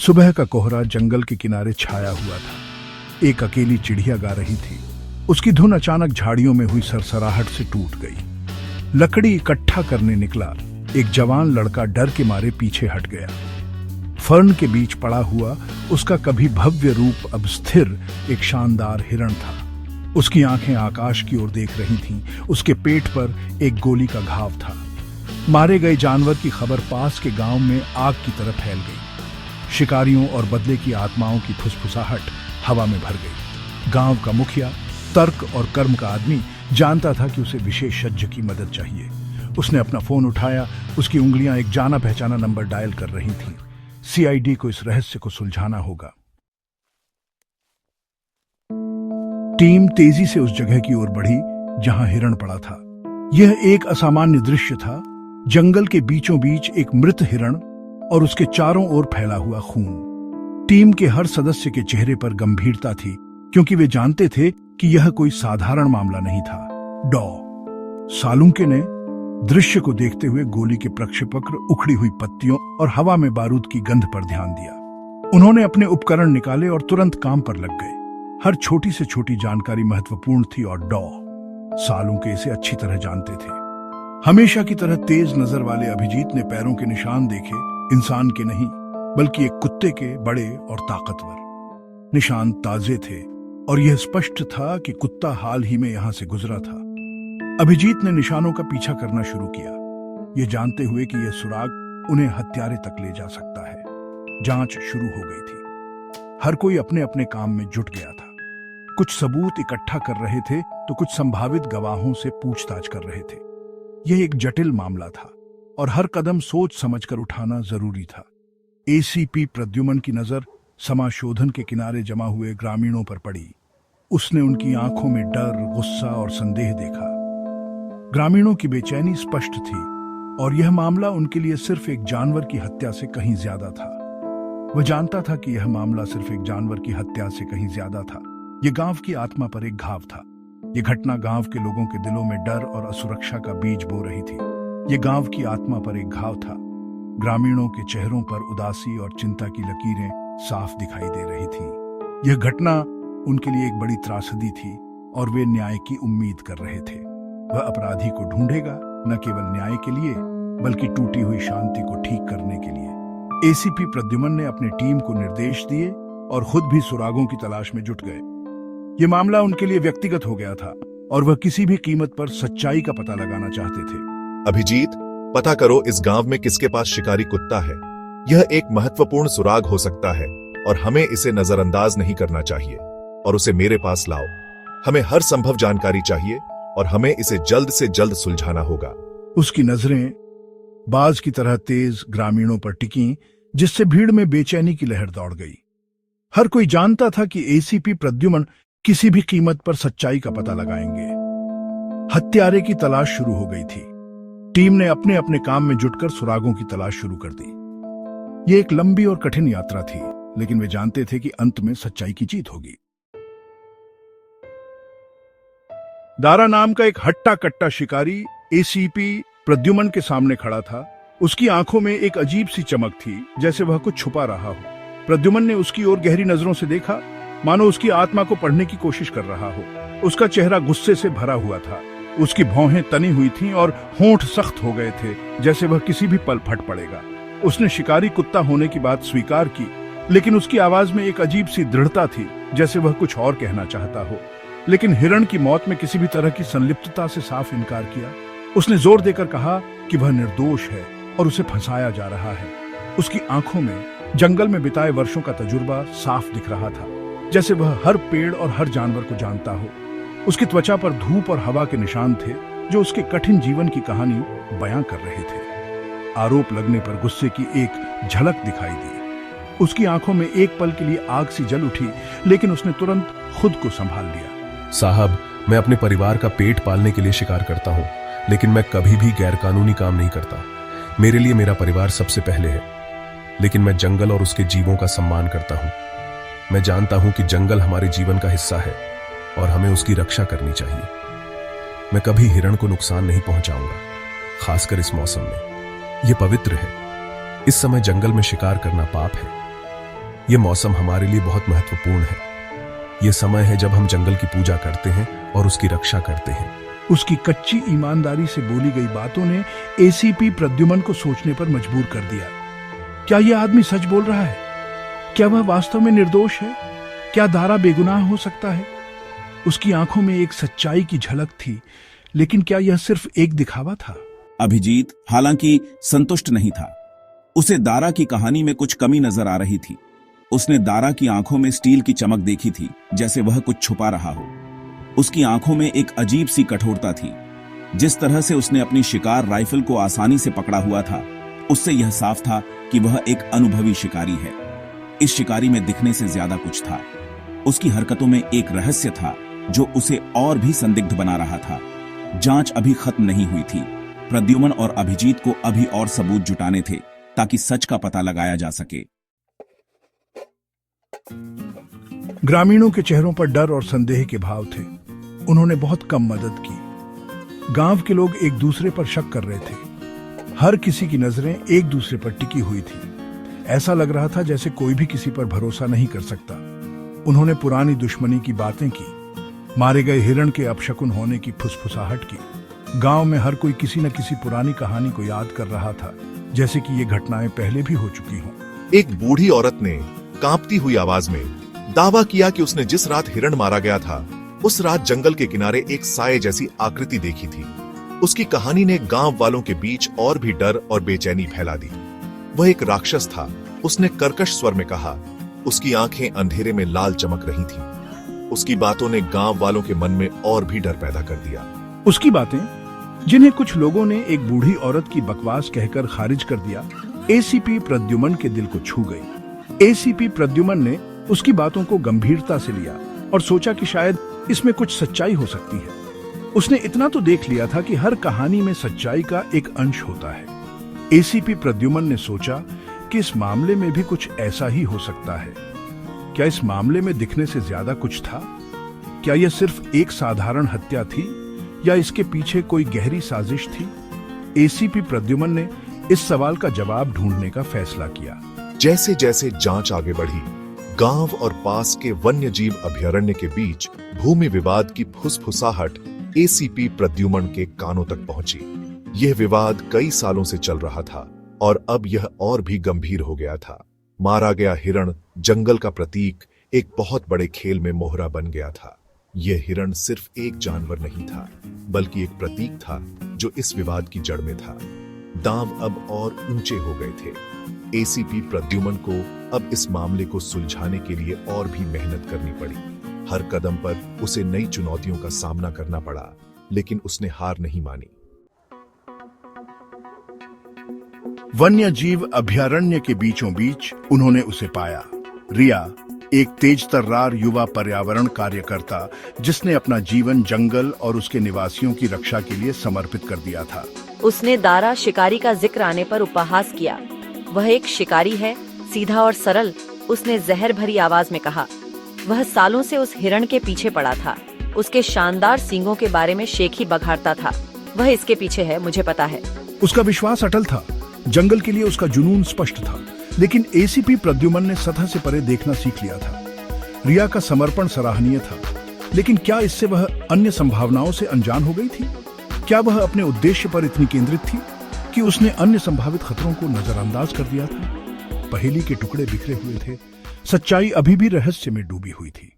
सुबह का कोहरा जंगल के किनारे छाया हुआ था। एक अकेली चिड़िया गा रही थी। उसकी धुन अचानक झाड़ियों में हुई सरसराहट से टूट गई। लकड़ी इकट्ठा करने निकला एक जवान लड़का डर के मारे पीछे हट गया। फर्न के बीच पड़ा हुआ उसका कभी भव्य रूप अब स्थिर एक शानदार हिरण था। उसकी आंखें आकाश की ओर देख रही थीं। उसके पेट पर एक गोली का घाव था। मारे गए जानवर की खबर पास के गांव में आग की तरह फैल गई। शिकारियों और बदले की आत्माओं की फुसफुसाहट हवा में भर गई। गांव का मुखिया, तर्क और कर्म का आदमी जानता था कि उसे विशेषज्ञ की मदद चाहिए। उसने अपना फोन उठाया। उसकी उंगलियां एक जाना पहचाना नंबर डायल कर रही थीं। सीआईडी को इस रहस्य को सुलझाना होगा। टीम तेजी से उस जगह की ओर बढ़ी जहां हिरण पड़ा था। यह एक असामान्य दृश्य था। जंगल के बीचों बीच एक मृत हिरण और उसके चारों ओर फैला हुआ खून। टीम के हर सदस्य के चेहरे पर गंभीरता थी, क्योंकि वे जानते थे कि यह कोई साधारण मामला नहीं था। सालुंके ने दृश्य को देखते हुए गोली के प्रक्षेपक, उखड़ी हुई पत्तियों और हवा में बारूद की गंध पर ध्यान दिया। उन्होंने अपने उपकरण निकाले और तुरंत काम पर लग गए। हर छोटी से छोटी जानकारी महत्वपूर्ण थी और सालुंके इसे अच्छी तरह जानते थे। हमेशा की तरह तेज नजर वाले अभिजीत ने पैरों के निशान देखे, इंसान के नहीं बल्कि एक कुत्ते के, बड़े और ताकतवर। निशान ताजे थे और यह स्पष्ट था कि कुत्ता हाल ही में यहां से गुजरा था। अभिजीत ने निशानों का पीछा करना शुरू किया, यह जानते हुए कि यह सुराग उन्हें हत्यारे तक ले जा सकता है। जांच शुरू हो गई थी। हर कोई अपने अपने काम में जुट गया था। कुछ सबूत इकट्ठा कर रहे थे तो कुछ संभावित गवाहों से पूछताछ कर रहे थे। यह एक जटिल मामला था और हर कदम सोच समझकर उठाना जरूरी था। एसीपी प्रद्युमन की नजर समाशोधन के किनारे जमा हुए ग्रामीणों पर पड़ी। उसने उनकी आंखों में डर, गुस्सा और संदेह देखा। ग्रामीणों की बेचैनी स्पष्ट थी और यह मामला उनके लिए सिर्फ एक जानवर की हत्या से कहीं ज्यादा था। वह जानता था कि यह मामला सिर्फ एक जानवर की हत्या से कहीं ज्यादा था। यह गांव की आत्मा पर एक घाव था। यह घटना गांव के लोगों के दिलों में डर और असुरक्षा का बीज बो रही थी। यह गांव की आत्मा पर एक घाव था। ग्रामीणों के चेहरों पर उदासी और चिंता की लकीरें साफ दिखाई दे रही थीं। यह घटना उनके लिए एक बड़ी त्रासदी थी और वे न्याय की उम्मीद कर रहे थे। वह अपराधी को ढूंढेगा, न केवल न्याय के लिए बल्कि टूटी हुई शांति को ठीक करने के लिए। एसीपी प्रद्युमन ने अपनी टीम को निर्देश दिए और खुद भी सुरागों की तलाश में जुट गए। यह मामला उनके लिए व्यक्तिगत हो गया था और वह किसी भी कीमत पर सच्चाई का पता लगाना चाहते थे। अभिजीत, पता करो इस गांव में किसके पास शिकारी कुत्ता है। यह एक महत्वपूर्ण सुराग हो सकता है और हमें इसे नजरअंदाज नहीं करना चाहिए। और उसे मेरे पास लाओ। हमें हर संभव जानकारी चाहिए और हमें इसे जल्द से जल्द सुलझाना होगा। उसकी नजरें बाज की तरह तेज ग्रामीणों पर टिकीं, जिससे भीड़ में बेचैनी की लहर दौड़ गई। हर कोई जानता था कि एसीपी प्रद्युमन किसी भी कीमत पर सच्चाई का पता लगाएंगे। हत्यारे की तलाश शुरू हो गई थी। टीम ने अपने अपने काम में जुटकर सुरागों की तलाश शुरू कर दी। यह एक लंबी और कठिन यात्रा थी, लेकिन वे जानते थे कि अंत में सच्चाई की जीत होगी। दारा नाम का एक हट्टा कट्टा शिकारी एसीपी प्रद्युमन के सामने खड़ा था। उसकी आंखों में एक अजीब सी चमक थी, जैसे वह कुछ छुपा रहा हो। प्रद्युमन ने उसकी ओर गहरी नजरों से देखा, मानो उसकी आत्मा को पढ़ने की कोशिश कर रहा हो। उसका चेहरा गुस्से से भरा हुआ था। उसकी भौहें तनी हुई थीं और होंठ सख्त हो गए थे, जैसे वह किसी भी पल फट पड़ेगा। उसने शिकारी कुत्ता होने की बात स्वीकार की, लेकिन उसकी आवाज में एक अजीब सी दृढ़ता थी, जैसे वह कुछ और कहना चाहता हो। लेकिन हिरण की मौत में किसी भी तरह की संलिप्तता से साफ इनकार किया। उसने जोर देकर कहा कि वह निर्दोष है और उसे फंसाया जा रहा है। उसकी आंखों में जंगल में बिताए वर्षों का तजुर्बा साफ दिख रहा था, जैसे वह हर पेड़ और हर जानवर को जानता हो। उसकी त्वचा पर धूप और हवा के निशान थे, जो उसके कठिन जीवन की कहानी बयां कर रहे थे। आरोप लगने पर गुस्से की एक झलक दिखाई दी। उसकी आंखों में एक पल के लिए आग सी जल उठी, लेकिन उसने तुरंत खुद को संभाल लिया। साहब, मैं अपने परिवार का पेट पालने के लिए शिकार करता हूँ, लेकिन मैं कभी भी गैरकानूनी काम नहीं करता। मेरे लिए मेरा परिवार सबसे पहले है, लेकिन मैं जंगल और उसके जीवों का सम्मान करता हूँ। मैं जानता हूं कि जंगल हमारे जीवन का हिस्सा है और हमें उसकी रक्षा करनी चाहिए। मैं कभी हिरण को नुकसान नहीं पहुंचाऊंगा, खासकर इस मौसम में। यह पवित्र है। इस समय जंगल में शिकार करना पाप है। ये मौसम हमारे लिए बहुत महत्वपूर्ण है। ये समय है जब हम जंगल की पूजा करते हैं और उसकी रक्षा करते हैं। उसकी कच्ची ईमानदारी से बोली गई बातों ने एसीपी प्रद्युमन को सोचने पर मजबूर कर दिया। क्या यह आदमी सच बोल रहा है? क्या वह वास्तव में निर्दोष है? क्या दारा बेगुनाह हो सकता है? उसकी आंखों में एक सच्चाई की झलक थी, लेकिन क्या यह सिर्फ एक दिखावा था? अभिजीत हालांकि संतुष्ट नहीं था। उसे दारा की कहानी में कुछ कमी नजर आ रही थी। उसने दारा की आंखों में स्टील की चमक देखी थी, जैसे वह कुछ छुपा रहा हो। उसकी आंखों में एक अजीब सी कठोरता थी। जिस तरह से उसने अपनी शिकार राइफल को आसानी से पकड़ा हुआ था, उससे यह साफ था कि वह एक अनुभवी शिकारी है। इस शिकारी में दिखने से ज्यादा कुछ था। उसकी हरकतों में एक रहस्य था जो उसे और भी संदिग्ध बना रहा था। जांच अभी खत्म नहीं हुई थी। प्रद्युमन और अभिजीत को अभी और सबूत जुटाने थे ताकि सच का पता लगाया जा सके। ग्रामीणों के चेहरों पर डर और संदेह के भाव थे। उन्होंने बहुत कम मदद की। गांव के लोग एक दूसरे पर शक कर रहे थे। हर किसी की नजरें एक दूसरे पर टिकी हुई थी। ऐसा लग रहा था जैसे कोई भी किसी पर भरोसा नहीं कर सकता। उन्होंने पुरानी दुश्मनी की बातें की, मारे गए हिरण के अपशकुन होने की फुसफुसाहट की। गांव में हर कोई किसी न किसी पुरानी कहानी को याद कर रहा था, जैसे कि ये घटनाएं पहले भी हो चुकी हों। एक बूढ़ी औरत ने कांपती हुई आवाज में दावा किया कि उसने जिस रात हिरण मारा गया था, उस रात जंगल के किनारे एक साये जैसी आकृति देखी थी। उसकी कहानी ने गांव वालों के बीच और भी डर और बेचैनी फैला दी। वह एक राक्षस था, उसने कर्कश स्वर में कहा। उसकी आंखें अंधेरे में लाल चमक रही थीं। उसकी बातों ने गांव वालों के मन में और भी डर पैदा कर दिया। उसकी बातें, जिन्हें कुछ लोगों ने एक बूढ़ी औरत की बकवास कहकर खारिज कर दिया, एसीपी प्रद्युमन के दिल को छू गई। एसीपी प्रद्युमन ने उसकी बातों को गंभीरता से लिया और सोचा कि शायद इसमें कुछ सच्चाई हो सकती है। उसने इतना तो देख लिया था कि हर कहानी में सच्चाई का एक अंश होता है। एसीपी प्रद्युमन ने सोचा कि इस मामले में भी कुछ ऐसा ही हो सकता है। क्या इस मामले में दिखने से ज्यादा कुछ था? क्या यह सिर्फ एक साधारण हत्या थी या इसके पीछे कोई गहरी साजिश थी? एसीपी प्रद्युमन ने इस सवाल का जवाब ढूंढने का फैसला किया। जैसे जैसे जांच आगे बढ़ी, गांव और पास के वन्य जीव अभयारण्य के बीच भूमि विवाद की फुसफुसाहट एसीपी प्रद्युमन के कानों तक पहुंची। यह विवाद कई सालों से चल रहा था और अब यह और भी गंभीर हो गया था। मारा गया हिरण जंगल का प्रतीक एक बहुत बड़े खेल में मोहरा बन गया था। यह हिरण सिर्फ एक जानवर नहीं था, बल्कि एक प्रतीक था जो इस विवाद की जड़ में था। दांव अब और ऊंचे हो गए थे। एसीपी प्रद्युमन को अब इस मामले को सुलझाने के लिए और भी मेहनत करनी पड़ी। हर कदम पर उसे नई चुनौतियों का सामना करना पड़ा, लेकिन उसने हार नहीं मानी। वन्य जीव अभयारण्य के बीचों बीच उन्होंने उसे पाया। रिया, एक तेज तर्रार युवा पर्यावरण कार्यकर्ता जिसने अपना जीवन जंगल और उसके निवासियों की रक्षा के लिए समर्पित कर दिया था। उसने दारा शिकारी का जिक्र आने पर उपहास किया। वह एक शिकारी है, सीधा और सरल, उसने जहर भरी आवाज में कहा। वह सालों से उस हिरण के पीछे पड़ा था। उसके शानदार सींगों के बारे में शेख ही बघाड़ता था। वह इसके पीछे है, मुझे पता है। उसका विश्वास अटल था। जंगल के लिए उसका जुनून स्पष्ट था। लेकिन एसीपी प्रद्युमन ने सतह से परे देखना सीख लिया था। रिया का समर्पण सराहनीय था, लेकिन क्या इससे वह अन्य संभावनाओं से अनजान हो गई थी? क्या वह अपने उद्देश्य पर इतनी केंद्रित थी कि उसने अन्य संभावित खतरों को नजरअंदाज कर दिया था? पहेली के टुकड़े बिखरे हुए थे। सच्चाई अभी भी रहस्य में डूबी हुई थी।